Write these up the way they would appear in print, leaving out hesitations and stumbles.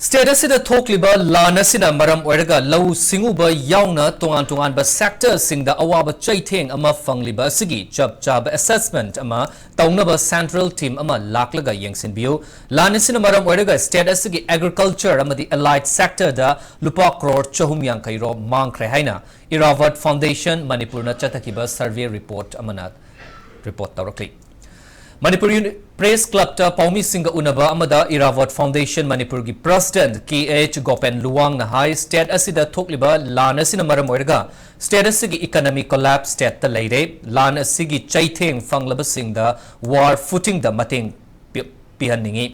State asida thokliba lan asina maram oiraga lau singuba yauna tongan ba sector singda awaba chaitheng ama fangliba asigi chab assessment ama taunaba central team ama laklaga yengsinbiu lan asina maram oiraga state asigi agriculture amadi allied sector da lupa crore chahum yankhairo mangkhre haina Iravat Foundation Manipur na chatakiba survey report amanat report tawrakli Manipuri Press Club ta Paumi Singa Unaba Amada Iravat Foundation Manipur gi President KH Gopen Luwang na high state asida thokliba lan asina maram oiraga state asigi economic collapse state ta leire lan asigi chaitheng fanglaba singda war footing da mating pihanningi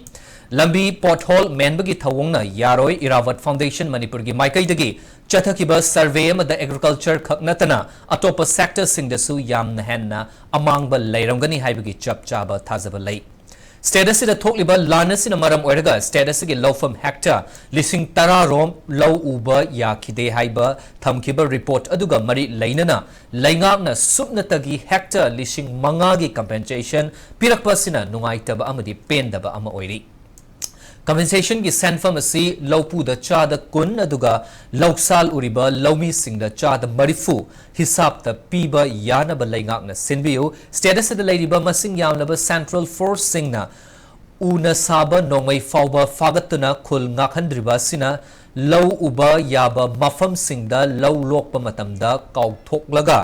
lambi pothole menbagi thawongna yaroi Iravat Foundation Manipur gi maikai dagi chathakiba survey amada agriculture khaknatana atopa sector singdasu yamna henna amangba leiramgani haibagi chapchaba thazaba lei state asida thokliba lan asina maram oiraga state asigi lawfam hectare lising tara rom law uba yakhide haiba thamkiba report aduga mari leinana laingakna supnatagi hectare lising manga gi compensation pirakpasina nungaitaba amadi pendaba ama oiri Compensation ki senfam asi laupu da cha da kun aduga lauksal uriba laumi sing da cha da marifu hisab ta piba yana ba laingak na sinbiu status da ladiba masing yamna ba central force sing na una saba nongmai fauba fagatna khul ngakhandriba sina lau uba yaba mafam sing da lau lokpa matamda kauthoklaga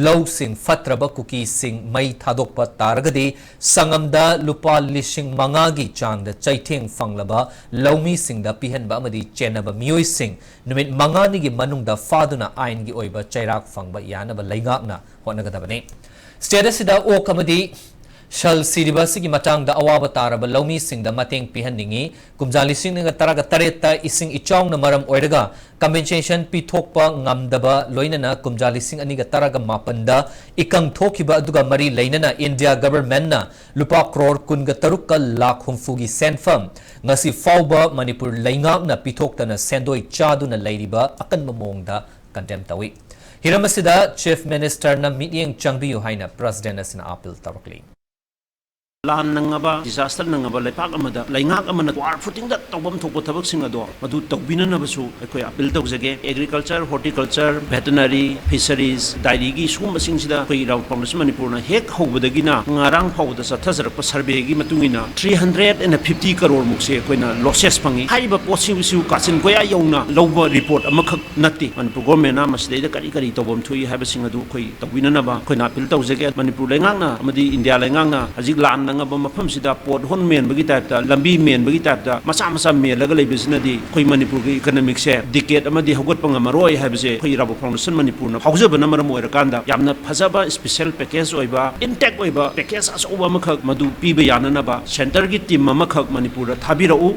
lau sing fatraba kuki sing mai thadokpa taragadi sangamda lupa lishing mangagi changda chaitheng fanglaba laumi sing da pihanba amadi chenaba mioi sing numit mangani gi manungda faduna ain gi oiba chairak fangba yanaba laingakna honagadabani status da o kamadi Shal Siribasi ki matang da awaba taraba laumi sing da mateng pihanningi kumjali sing nga taraga tareta ising ichong na maram oiraga compensation pithokpa ngamdaba loinana kumjali sing aniga taraga mapanda ikang thokiba aduga mari leinana India government na lupa crore kunga tarukka lakh humfugi senfam ngasi fauba Manipur laingak na pithokta na sendoi chadu na leiriba akan mamongda condemn tawi hiramasida chief minister na meeting changbiyu haina president asina appeal tarakli Lan nangaba disaster nangaba lepak amada laingak amana war footing da tawbam thokpa thabak singa do madu tawbina na basu ekoi appeal tawjage agriculture horticulture veterinary fisheries dairy gi sum sing sida koi raw foundation manipur na hek hobadagi na ngarang phawda sathazar pa survey gi matungina 350 crore mukse koina losses pangi haiba potsing bisu kachin koya yongna lowba report amakhak natti manipur government na masdei da kari tawbam thui haiba singa du koi tawbina na ba koina appeal tawjage manipur laingak na amadi india laingak na ajik lan ngaba mafam sida pot hon men bagi type ta lambi men bagi type ta masa men laga lei business di khoi manipur gi economic se decade amadi hagot panga maroi habse khoi rabo foundation manipur na haujaba na maram oira kanda yamna phajaba special package oiba intact oiba package as oba makhak madu piba yana na ba center gi team makhak manipur da thabirau